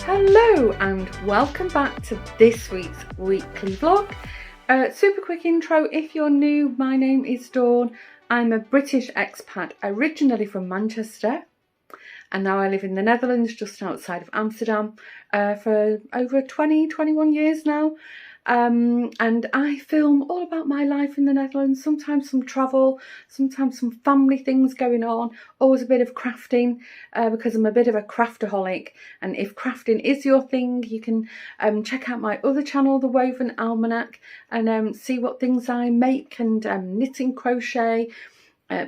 Hello and welcome back to this week's weekly vlog. Super quick intro, if you're new, my name is Dawn. I'm a British expat originally from Manchester and now I live in the Netherlands just outside of Amsterdam for over 21 years now. And I film all about my life in the Netherlands, sometimes some travel, sometimes some family things going on, always a bit of crafting because I'm a bit of a craftaholic. And if crafting is your thing, you can check out my other channel, The Woven Almanac, and see what things I make, and knitting, crochet,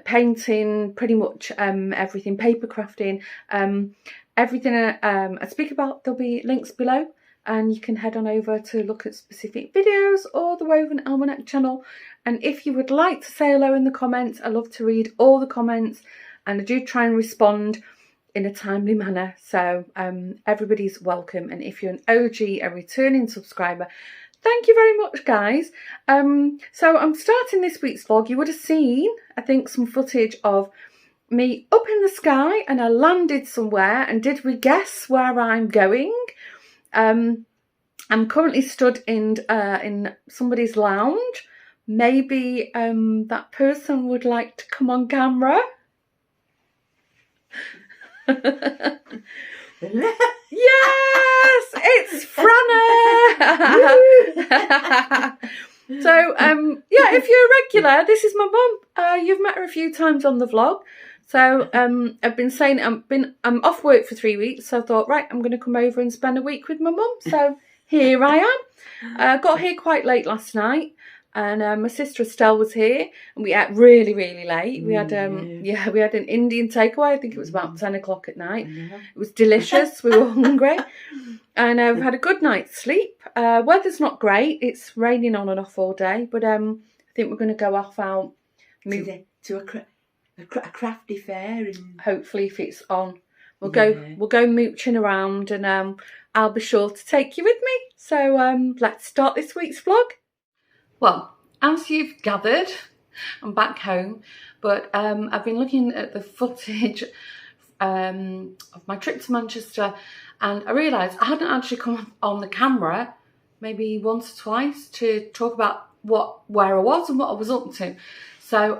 painting, pretty much everything, paper crafting, everything I speak about. There'll be links below and you can head on over to look at specific videos or the Woven Almanac channel. And if you would like to say hello in the comments, I love to read all the comments and I do try and respond in a timely manner, so everybody's welcome. And if you're an OG, a returning subscriber, thank you very much, guys. So I'm starting this week's vlog. You would have seen, I think, some footage of me up in the sky and I landed somewhere. And did we guess where I'm going? I'm currently stood in somebody's lounge. Maybe that person would like to come on camera. Yes, it's Franna. So yeah, if you're a regular, this is my mum. You've met her a few times on the vlog. So I've been saying I'm off work for 3 weeks, so I thought, right, I'm going to come over and spend a week with my mum. So here I am. Got here quite late last night, and my sister Estelle was here, and we ate really late. We had we had an Indian takeaway. I think it was about 10 o'clock at night. It was delicious. We were hungry, and we've had a good night's sleep. Weather's not great. It's raining on and off all day, but I think we're going to go off out to a crafty fair, and hopefully if it's on we'll go mooching around, and I'll be sure to take you with me. So let's start this week's vlog. Well, as you've gathered, I'm back home, but I've been looking at the footage of my trip to Manchester, and I realised I hadn't actually come on the camera maybe once or twice to talk about where I was and what I was up to. So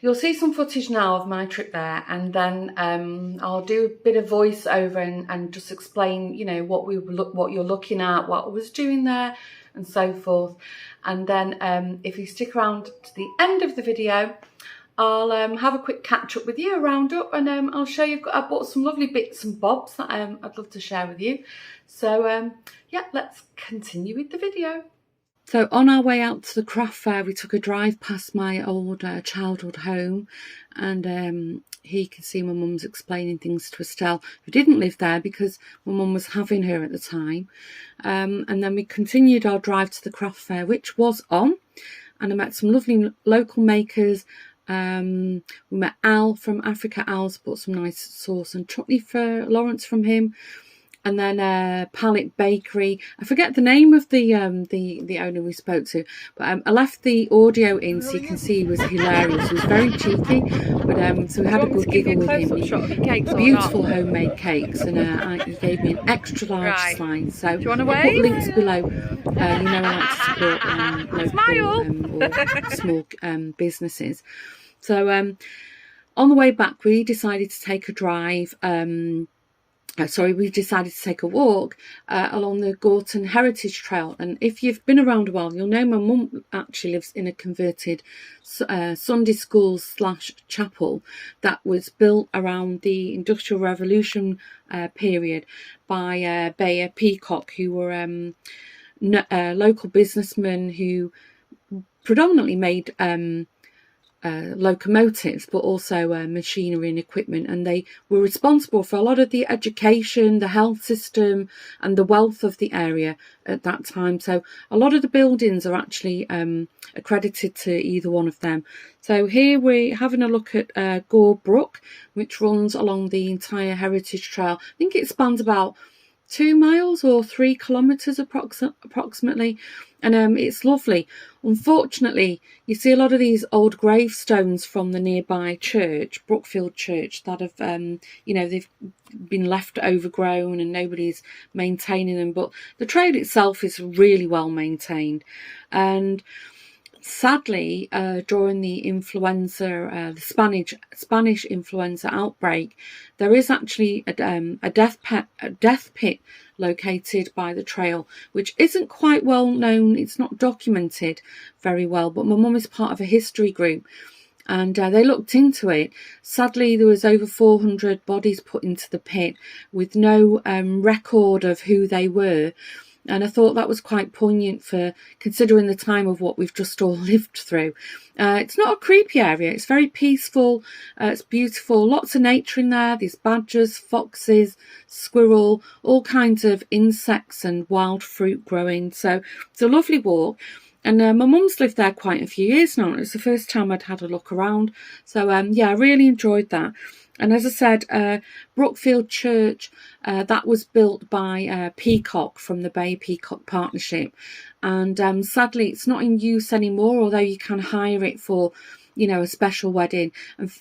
you'll see some footage now of my trip there, and then I'll do a bit of voiceover and just explain, you know, what you're looking at, what I was doing there, and so forth. And then if you stick around to the end of the video, I'll have a quick catch up with you, a roundup, and I'll show you. I bought some lovely bits and bobs that I'd love to share with you. So yeah, let's continue with the video. So on our way out to the craft fair, we took a drive past my old childhood home, and here you can see my mum's explaining things to Estelle, who didn't live there because my mum was having her at the time. And then we continued our drive to the craft fair, which was on, and I met some lovely local makers. We met Al from Africa. Al's bought some nice sauce and chutney for Lawrence from him. And then Pallet Bakery. I forget the name of the owner we spoke to, but I left the audio in so you can see he was hilarious. He was very cheeky, but so we had a good giggle with him. Beautiful homemade cakes, and he gave me an extra large slice. So I'll put links below. You know, I like to support local or small businesses. So on the way back, we decided to take a drive. We decided to take a walk along the Gorton Heritage Trail. And if you've been around a while, you'll know my mum actually lives in a converted Sunday school / chapel that was built around the Industrial Revolution period by Bayer Peacock, who were local businessmen who predominantly made locomotives, but also machinery and equipment, and they were responsible for a lot of the education, the health system, and the wealth of the area at that time. So a lot of the buildings are actually accredited to either one of them. So here we're having a look at Gore Brook, which runs along the entire heritage trail. I think it spans about 2 miles or 3 kilometres approximately, and it's lovely. Unfortunately, you see a lot of these old gravestones from the nearby church, Brookfield Church, that have they've been left overgrown and nobody's maintaining them, but the trail itself is really well maintained. And sadly, during the influenza, the Spanish influenza outbreak, there is actually a death pit located by the trail, which isn't quite well known. It's not documented very well, but my mum is part of a history group, and they looked into it. Sadly, there was over 400 bodies put into the pit with no record of who they were. And I thought that was quite poignant for considering the time of what we've just all lived through. It's not a creepy area. It's very peaceful. It's beautiful. Lots of nature in there. There's badgers, foxes, squirrel, all kinds of insects and wild fruit growing. So it's a lovely walk. And my mum's lived there quite a few years now. It was the first time I'd had a look around. So yeah, I really enjoyed that. And as I said, Brookfield Church, that was built by Peacock from the Bay Peacock Partnership. And sadly, it's not in use anymore, although you can hire it for, a special wedding.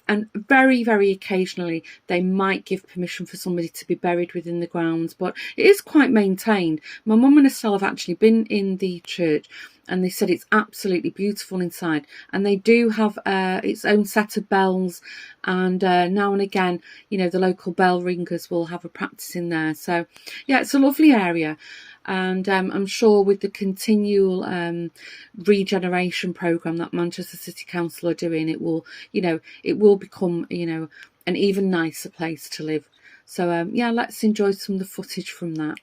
And very, very occasionally, they might give permission for somebody to be buried within the grounds. But it is quite maintained. My mum and Estelle have actually been in the church, and they said it's absolutely beautiful inside. And they do have its own set of bells, and now and again, the local bell ringers will have a practice in there. So yeah, it's a lovely area. And I'm sure with the continual regeneration programme that Manchester City Council are doing, it will become, an even nicer place to live. So yeah, let's enjoy some of the footage from that.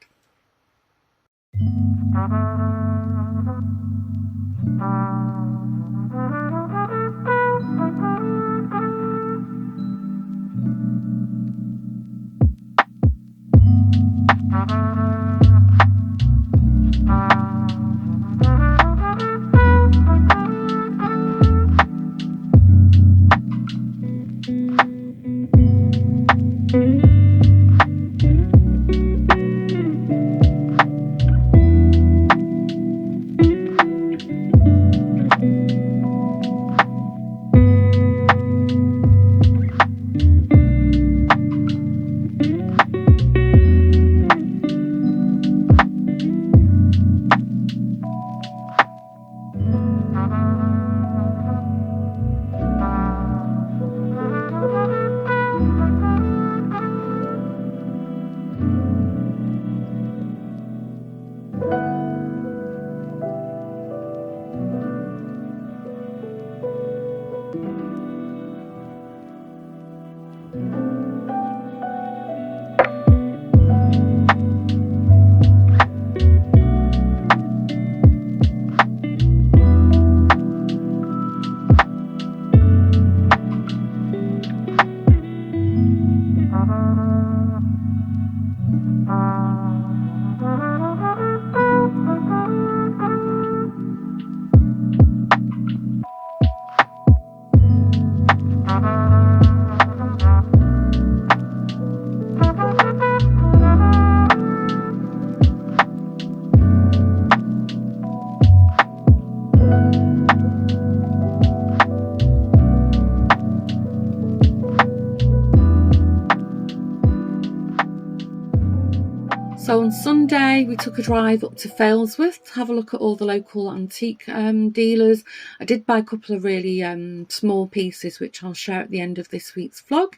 So on Sunday, we took a drive up to Failsworth to have a look at all the local antique dealers. I did buy a couple of really small pieces, which I'll share at the end of this week's vlog.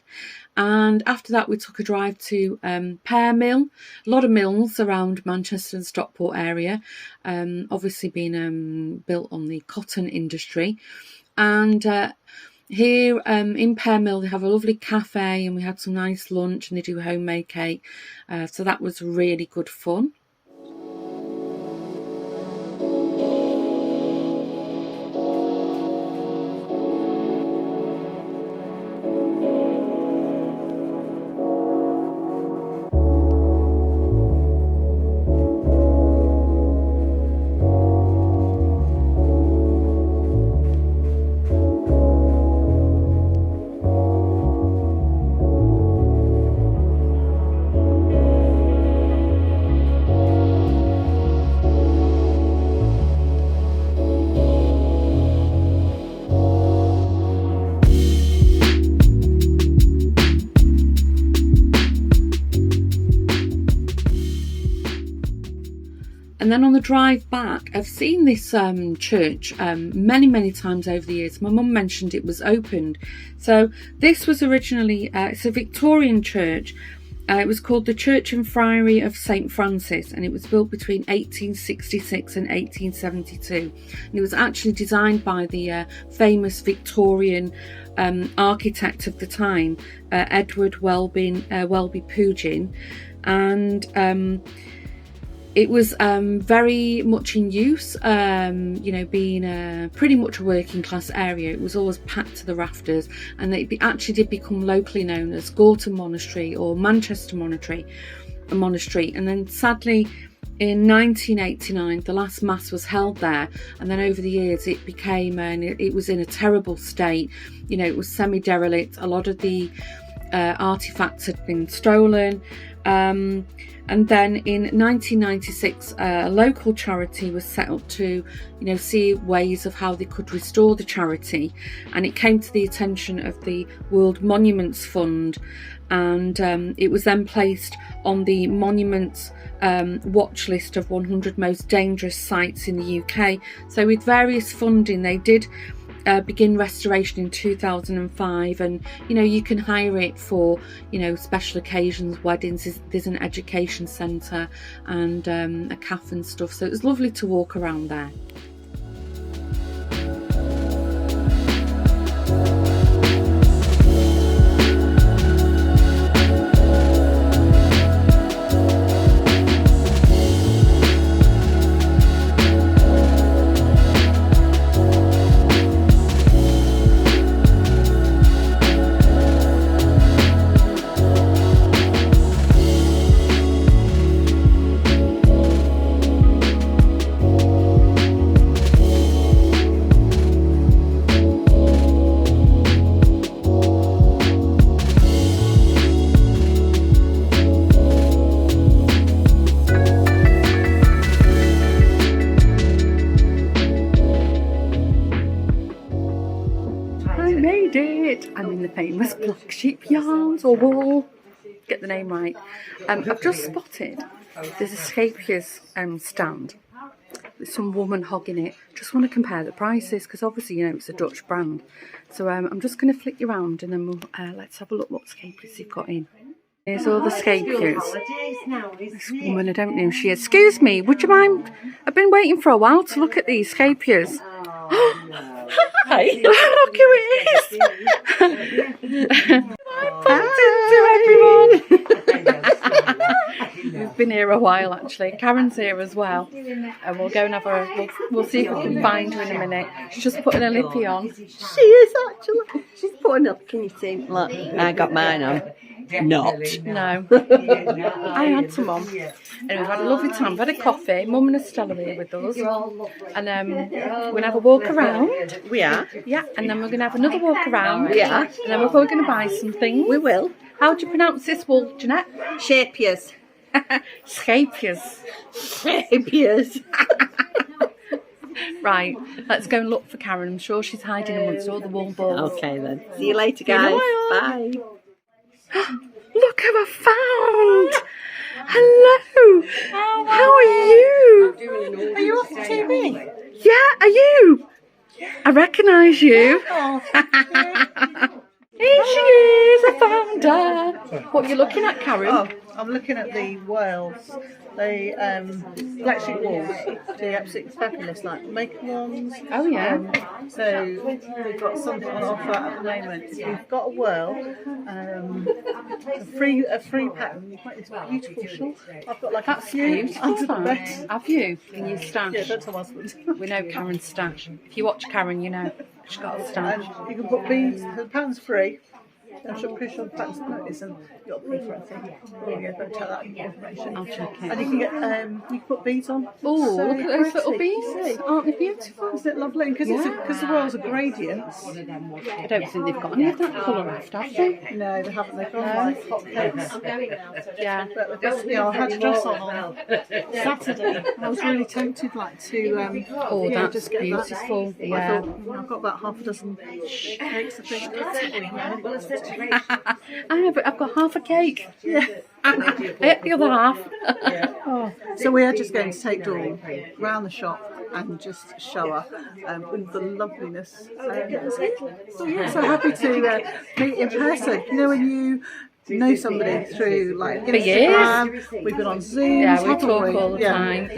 And after that, we took a drive to Pear Mill. A lot of mills around Manchester and Stockport area, obviously being built on the cotton industry. And here in Pear Mill, they have a lovely cafe, and we had some nice lunch, and they do homemade cake. So that was really good fun. And then on the drive back, I've seen this church many times over the years. My mum mentioned it was opened. So this was originally, it's a Victorian church. It was called the Church and Friary of St Francis, and it was built between 1866 and 1872. And it was actually designed by the famous Victorian architect of the time, Edward Welby Pugin. And it was very much in use, you know, being pretty much a working class area. It was always packed to the rafters, and it actually did become locally known as Gorton Monastery or Manchester Monastery. And then sadly, in 1989, the last mass was held there, and then over the years it became, and it was in a terrible state. You know, it was semi-derelict. A lot of the artifacts had been stolen. And then in 1996, a local charity was set up to, you know, see ways of how they could restore the charity. And it came to the attention of the World Monuments Fund, and it was then placed on the Monuments watch list of 100 most dangerous sites in the UK. So with various funding, they did begin restoration in 2005, and you know, you can hire it for, you know, special occasions, weddings. There's an education centre and a cafe and stuff, so it was lovely to walk around there. I'm in the famous Black Sheep yarns or wool, get the name right. I've just spotted there's a Scapia's stand. There's some woman hogging it. Just want to compare the prices, because obviously, you know, it's a Dutch brand. So I'm just going to flick you around, and then we'll let's have a look what Scapia's you've got in. Here's all the Scapia's. This woman, I don't know who she is. Excuse me, would you mind? I've been waiting for a while to look at these Scapia's. Hi! Look who it is! Hi everyone! We've been here a while actually. Karen's here as well, and we'll go and have we'll see if we can find her in a minute. She's just putting a lippy on. She is actually. She's putting up. Can you see? Look, I got mine on. Not. No. I had some on. And we've had a lovely time. We've had a coffee. Mum and Estella are here with us. And we're going to have a walk around. We are. Yeah. And then we're going to have another walk around. We are. And then we're probably going to buy some things. We will. How do you pronounce this wool, Jeanette? Shapiers. Scapia's. Shapiers. Right, let's go and look for Karen. I'm sure she's hiding amongst all the wool balls. Okay then. See you later, guys. Bye. Look who I found! Hello! How are you? Are you off the TV? Yeah, are you? I recognise you. Here she is, I found her. What are you looking at, Karen? Oh, I'm looking at the Wales, the Black Sheep wools. They're absolutely fabulous, like maker ones. Oh yeah. So they've got something on offer at the moment. If you've got a whirl, a free pattern, you make this beautiful shawl. I've got like That's a few beautiful. under the bed. Have you? In your stash? Yeah, that's my husband. We know Karen's stash. If you watch Karen, you know she's got a stash. And you can put beads. The pattern's free. I'm sure pretty sure the pattern's notice and you've got to pay for it. There you go. Don't tell that information. I'll check it. And you can get you can put beads on. Oh, So look at those little pretty. beads. Aren't they beautiful? Isn't it lovely? Because the world's a gradients. I don't think they've got any of that colour left, have they? No, they haven't. They've gone like hot cakes. Yeah. But I had a dress on Saturday. I was really tempted, like to. Oh, yeah, that's just get beautiful. That. Yeah. I thought, I've got about half a dozen cakes. I think. I've got half a cake. Yeah. I ate the other half. Oh. So we are just going to take Dawn round the shop and just show her all the loveliness. So yeah, so happy to meet in person. You know, when you know somebody through like Instagram, we've been on Zoom. Yeah, we talk all the time. So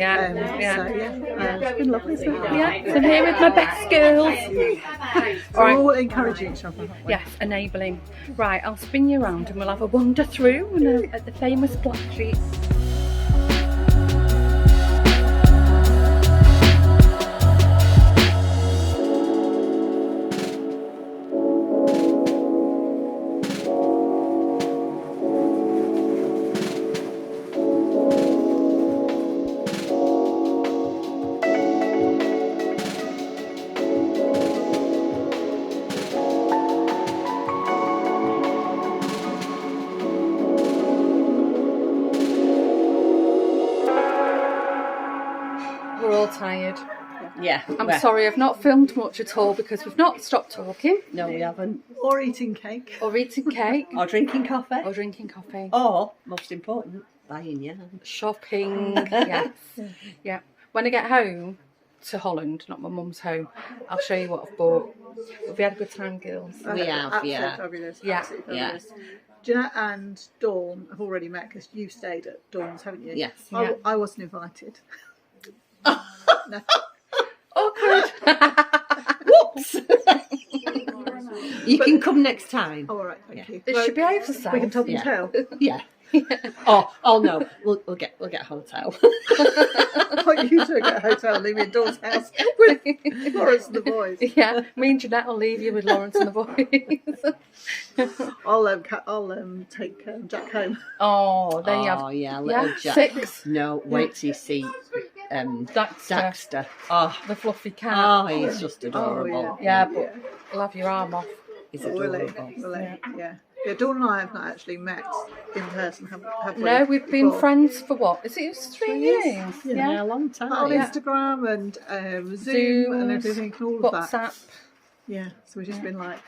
it's been lovely. So I'm here with my best girls. we're all encouraging each other. Yes, enabling. Right, I'll spin you around and we'll have a wander through at the famous Black Street. We're all tired. Yeah. I'm sorry, I've not filmed much at all because we've not stopped talking. No, we haven't. Or eating cake. Or eating cake. Or drinking coffee. Or drinking coffee. Or, most important, buying yarn. Shopping. Yes. Yeah. When I get home to Holland, not my mum's home, I'll show you what I've bought. But we had a good time, girls. We have, Absolutely yeah. fabulous. Yeah. Absolutely Yeah. fabulous. Jeanette and Dawn have already met because you stayed at Dawn's, haven't you? Yes. Yeah. I wasn't invited. No. Awkward. Whoops! You can come next time. Oh, all right, thank you. It should behave herself. We can top and Yeah. tell. Yeah. Oh no, we'll get a hotel. I want you to get a hotel and leave me in Dawn's house with Lawrence and the boys. Yeah, me and Jeanette will leave you with Lawrence and the boys. I'll take Jack home. Oh, there you have. Oh yeah, little Yeah, Jack. 6. No, wait till you see Daxter. Oh, The fluffy cat. oh, he's just adorable. Yeah, but I'll have your arm off. He's Will adorable. yeah. Yeah, Dawn and I have not actually met in person, have we? No, we've been before? friends for what? Is it 3 years? Yeah, a long time. On Yeah. Instagram and Zoom Zooms, and everything, and all of that. WhatsApp. Yeah, so we've just been like,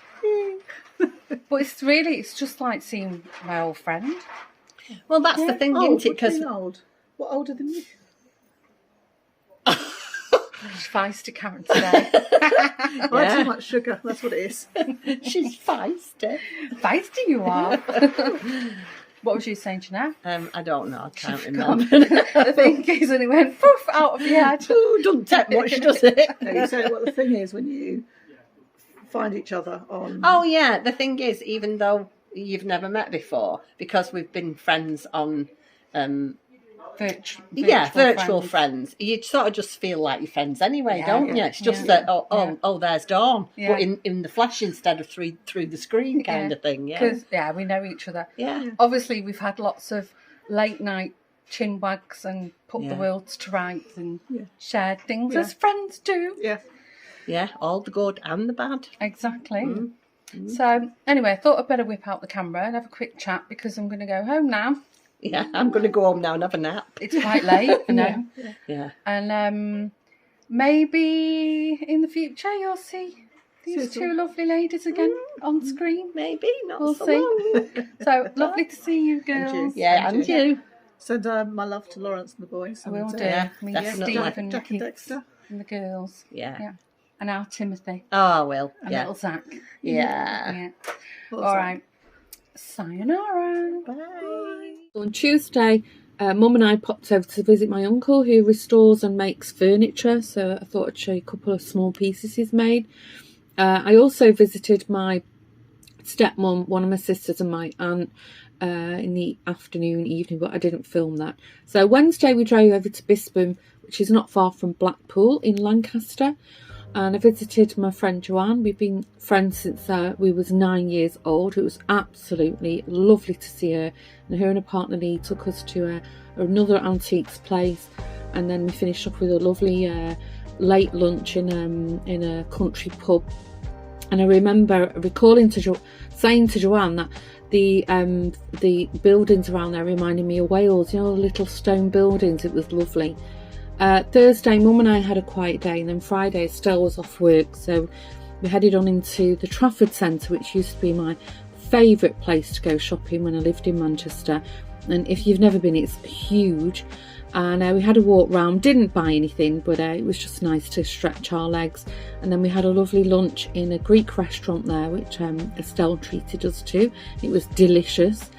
But it's just like seeing my old friend. Well, that's the thing, oh, isn't it? Because old. What older than you? Feisty Karen today. I had too much sugar, that's what it is. she's feisty. Feisty you are. What was you saying, Jeanette? I don't know. I can't remember. The thing is, and it went poof out of your head. Ooh, doesn't take much, does it? No, you say what the thing is when you find each other on. Oh yeah, the thing is, even though you've never met before, because we've been friends on virtual friends. You sort of just feel like you're friends anyway, don't you? It's just that there's Dawn, but in the flesh instead of through the screen kind of thing. Yeah, Because we know each other. Yeah. Obviously, we've had lots of late night chin wags and put the worlds to rights and shared things as friends do. Yeah. Yeah, all the good and the bad. Exactly. So anyway, I thought I'd better whip out the camera and have a quick chat because I'm going to go home now. Yeah, I'm going to go home now and have a nap. It's quite late, I know. Yeah. And maybe in the future you'll see these two lovely ladies again on screen. Maybe, not We'll so see. long. So lovely to see you girls. Yeah, and you. Send my love to Lawrence and the boys. I will do. Yeah, Me, definitely. Steve and Jack and Kit Dexter. and the girls. Yeah. And our Timothy Oh, I will. and Yeah. little Zach. Yeah. All right. Sayonara. Bye. On Tuesday, Mum and I popped over to visit my uncle who restores and makes furniture. So I thought I'd show you a couple of small pieces he's made. I also visited my stepmom, one of my sisters and my aunt in the evening, but I didn't film that. So Wednesday we drove over to Bispham, which is not far from Blackpool in Lancaster. And I visited my friend Joanne. We've been friends since we was 9 years old. It was absolutely lovely to see her. And her and her partner Lee took us to another antiques place. And then we finished up with a lovely late lunch in a country pub. And I remember saying to Joanne that the buildings around there reminded me of Wales. You know, the little stone buildings. It was lovely. Thursday, Mum and I had a quiet day, and then Friday, Estelle was off work, so we headed on into the Trafford Centre, which used to be my favourite place to go shopping when I lived in Manchester. And if you've never been, it's huge. And we had a walk round, didn't buy anything, but it was just nice to stretch our legs. And then we had a lovely lunch in a Greek restaurant there, which Estelle treated us to. It was delicious.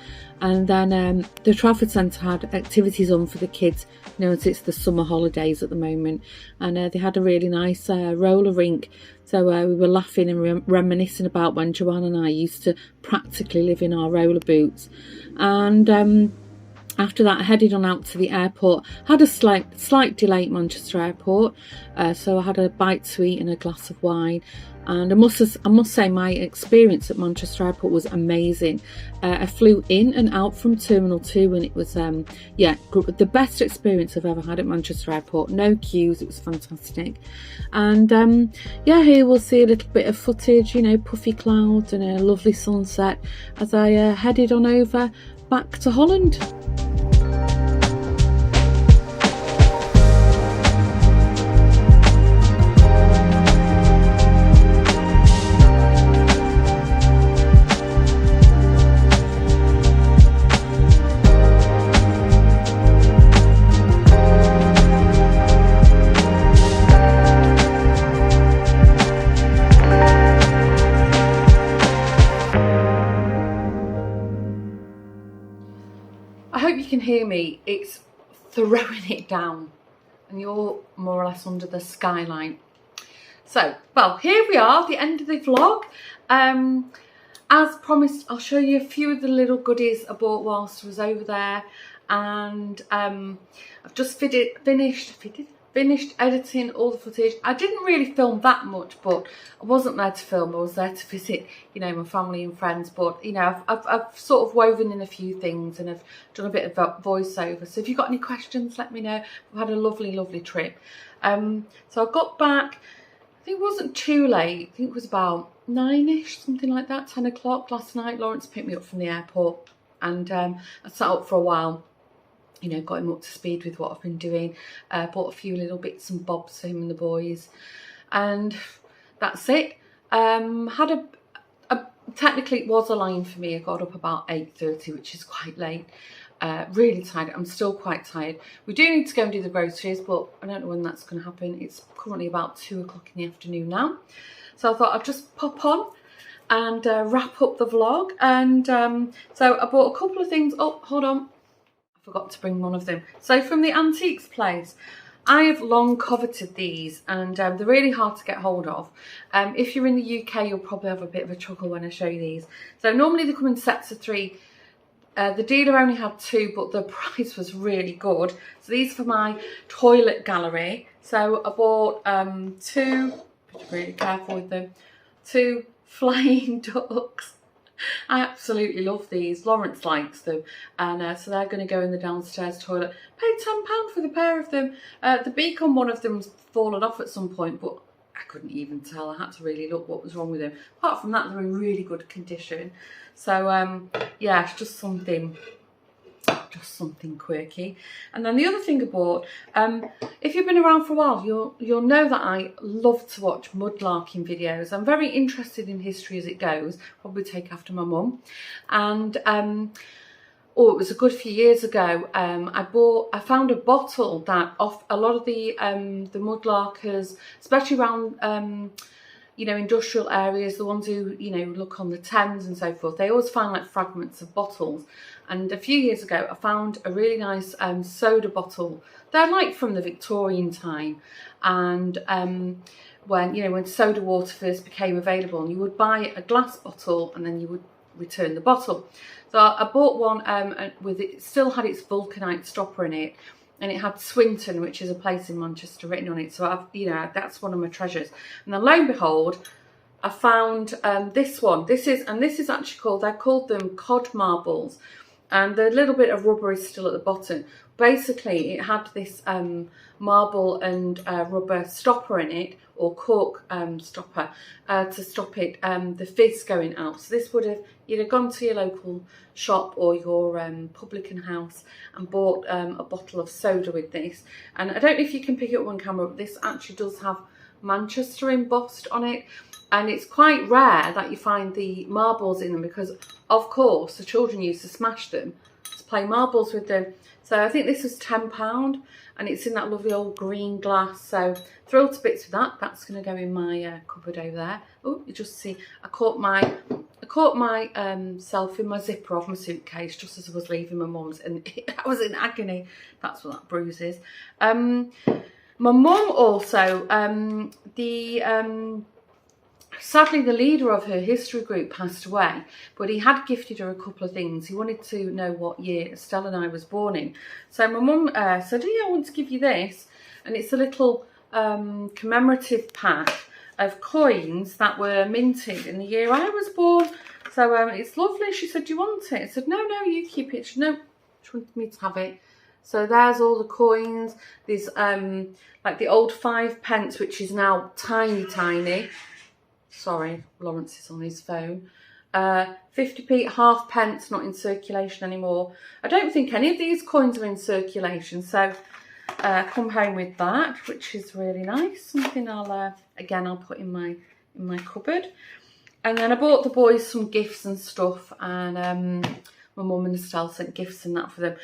And then the Trafford Centre had activities on for the kids, you know, as it's the summer holidays at the moment. And they had a really nice roller rink. So we were laughing and reminiscing about when Joanne and I used to practically live in our roller boots. And after that, I headed on out to the airport. Had a slight delay at Manchester Airport, so I had a bite to eat and a glass of wine. And I must say my experience at Manchester Airport was amazing. I flew in and out from Terminal 2, and it was the best experience I've ever had at Manchester Airport. No queues, it was fantastic. And here we'll see a little bit of footage, you know, puffy clouds and a lovely sunset as I headed on over back to Holland. I hope you can hear me. It's throwing it down and you're more or less under the skyline. So, well, here we are, the end of the vlog. As promised, I'll show you a few of the little goodies I bought whilst I was over there. And I've just finished editing all the footage. I didn't really film that much, but I wasn't there to film. I was there to visit, you know, my family and friends. But, you know, I've sort of woven in a few things and I've done a bit of voiceover. So if you've got any questions, let me know. We've had a lovely, lovely trip. So I got back, I think it wasn't too late. I think it was about 9ish, something like that, 10 o'clock last night. Lawrence picked me up from the airport and I sat up for a while. You know, got him up to speed with what I've been doing. Bought a few little bits and bobs for him and the boys. And that's it. Technically it was a line for me. I got up about 8:30, which is quite late. Really tired. I'm still quite tired. We do need to go and do the groceries, but I don't know when that's going to happen. It's currently about 2 o'clock in the afternoon now. So I thought I'd just pop on and wrap up the vlog. And so I bought a couple of things. Oh, hold on. Forgot to bring one of them. So from the antiques place, I have long coveted these and they're really hard to get hold of. If you're in the UK, you'll probably have a bit of a chuckle when I show you these. So normally they come in sets of 3. The dealer only had 2, but the price was really good. So these are for my toilet gallery. So I bought 2, be really careful with them, 2 flying ducks. I absolutely love these. Lawrence likes them, and so they're going to go in the downstairs toilet. Paid £10 for the pair of them. The beak on one of them's fallen off at some point, but I couldn't even tell. I had to really look what was wrong with them. Apart from that, they're in really good condition. So yeah, it's just something quirky. And then the other thing I bought, if you've been around for a while, you'll know that I love to watch mudlarking videos. I'm very interested in history as it goes, probably take after my mum. And it was a good few years ago, I found a bottle that off a lot of the mudlarkers, especially around you know, industrial areas, the ones who, you know, look on the Thames and so forth, they always find like fragments of bottles. And a few years ago, I found a really nice soda bottle. They're like from the Victorian time. And when, you know, when soda water first became available, and you would buy a glass bottle and then you would return the bottle. So I bought one with it still had its vulcanite stopper in it. And it had Swinton, which is a place in Manchester, written on it. So you know, that's one of my treasures. And then lo and behold, I found this one. This is actually called, they're called them cod marbles. And the little bit of rubber is still at the bottom. Basically, it had this marble and rubber stopper in it, or cork stopper, to stop it, the fizz going out. So this would have, you'd have gone to your local shop or your publican house and bought a bottle of soda with this. And I don't know if you can pick it up on camera, but this actually does have Manchester embossed on it. and it's quite rare that you find the marbles in them because, of course, the children used to smash them to play marbles with them. So I think this was £10, and it's in that lovely old green glass. So thrilled to bits with that. That's going to go in my cupboard over there. Oh, you just see, I caught my self in my zipper of my suitcase just as I was leaving my mum's, and I was in agony. That's what that bruise is. My mum also, sadly the leader of her history group passed away, but he had gifted her a couple of things. He wanted to know what year Estelle and I was born in. So my mum said, "Yeah, I want to give you this," and it's a little commemorative pack of coins that were minted in the year I was born. So it's lovely. She said, "Do you want it?" I said, "No, you keep it." She said, "No," she wanted me to have it. So there's all the coins. There's like the old 5p, which is now tiny. Sorry, Lawrence is on his phone. 50p, halfpence, not in circulation anymore. I don't think any of these coins are in circulation. So come home with that, which is really nice. Something I'll put in my cupboard. And then I bought the boys some gifts and stuff, and my mum and Estelle sent gifts and that for them.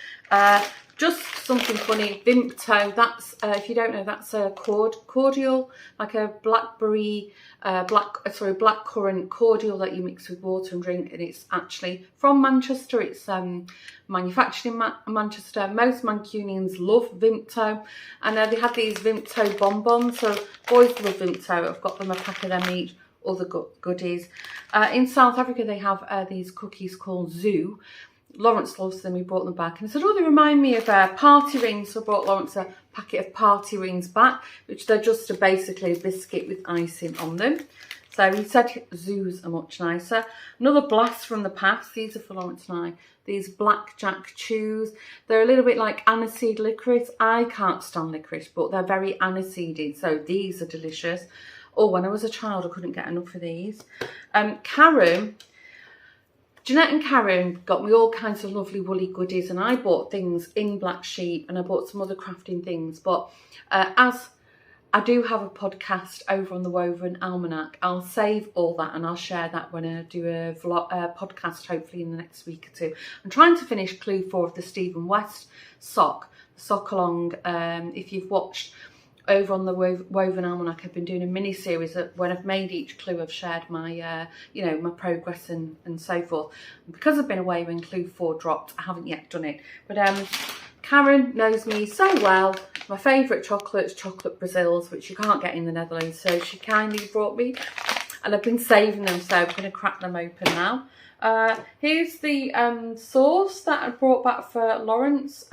Just something funny, Vimto, that's, if you don't know, that's a cordial, like a blackberry, blackcurrant cordial that you mix with water and drink, and it's actually from Manchester. It's manufactured in Manchester. Most Mancunians love Vimto, and they had these Vimto bonbons, so boys love Vimto. I've got them a pack of them each. Other goodies. In South Africa they have these cookies called Zoo. Lawrence loves them. He brought them back and he said, "Oh, they remind me of party rings." So I brought Lawrence a packet of party rings back, which they're just basically a biscuit with icing on them. So he said Zoos are much nicer. Another blast from the past. These are for Lawrence and I. These Blackjack Chews. They're a little bit like aniseed licorice. I can't stand licorice, but they're very aniseedy, so these are delicious. Oh, when I was a child, I couldn't get enough of these. Jeanette and Karen got me all kinds of lovely woolly goodies, and I bought things in Black Sheep, and I bought some other crafting things. But as I do have a podcast over on the Woven Almanac, I'll save all that and I'll share that when I do a podcast, hopefully in the next week or two. I'm trying to finish Clue 4 of the Stephen West sock along. If you've watched over on the Woven Almanac, I've been doing a mini series that when I've made each clue, I've shared my, my progress and so forth. And because I've been away when Clue 4 dropped, I haven't yet done it. But Karen knows me so well. My favourite chocolate's chocolate Brazils, which you can't get in the Netherlands. So she kindly brought me, and I've been saving them. So I'm going to crack them open now. Here's the sauce that I brought back for Lawrence.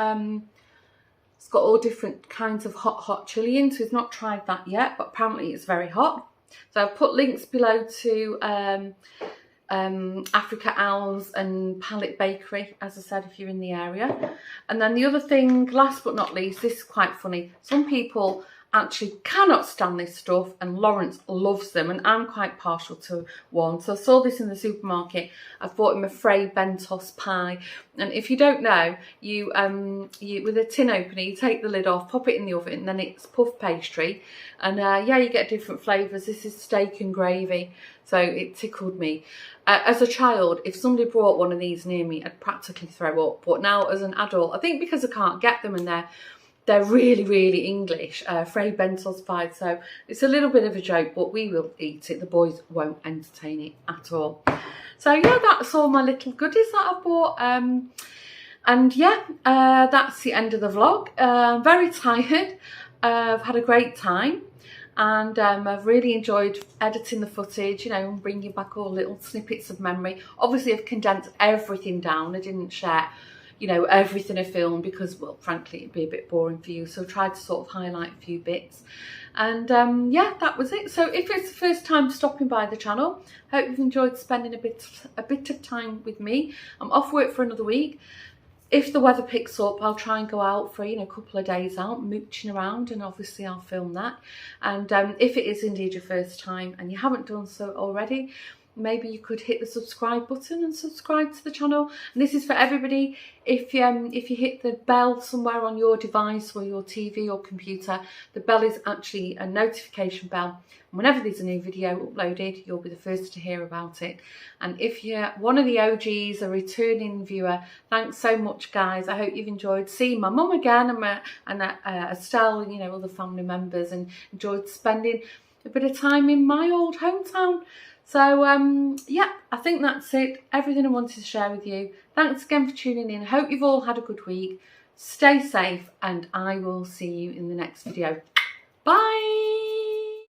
It's got all different kinds of hot chilli in, so we've not tried that yet, but apparently it's very hot. So I've put links below to Africa Owls and Palette Bakery, as I said, if you're in the area. And then the other thing, last but not least, this is quite funny. Some people actually cannot stand this stuff, and Lawrence loves them, and I'm quite partial to one. So I saw this in the supermarket. I've bought him a Fray Bentos pie, and if you don't know, you with a tin opener, you take the lid off, pop it in the oven, and then it's puff pastry, and yeah, you get different flavours. This is steak and gravy, so it tickled me. As a child, if somebody brought one of these near me, I'd practically throw up. But now as an adult, I think because I can't get them, and they're really, really English, Fray Bentos pie, so it's a little bit of a joke, but we will eat it. The boys won't entertain it at all. So yeah, that's all my little goodies that I've bought. And yeah, that's the end of the vlog. I'm very tired. I've had a great time, and I've really enjoyed editing the footage, and bringing back all little snippets of memory. Obviously, I've condensed everything down. I didn't share everything I filmed because, well, frankly, it'd be a bit boring for you. So I tried to sort of highlight a few bits. And yeah, that was it. So if it's the first time stopping by the channel, hope you've enjoyed spending a bit of time with me. I'm off work for another week. If the weather picks up, I'll try and go out for, a couple of days out, mooching around, and obviously I'll film that. And if it is indeed your first time and you haven't done so already, maybe you could hit the subscribe button and subscribe to the channel. And this is for everybody. If you hit the bell somewhere on your device or your TV or computer, the bell is actually a notification bell. And whenever there's a new video uploaded, you'll be the first to hear about it. And if you're one of the OGs, a returning viewer, thanks so much, guys. I hope you've enjoyed seeing my mum again and Estelle, you know, other family members, and enjoyed spending a bit of time in my old hometown. So yeah, I think that's it. Everything I wanted to share with you. Thanks again for tuning in. I hope you've all had a good week. Stay safe, and I will see you in the next video. Bye.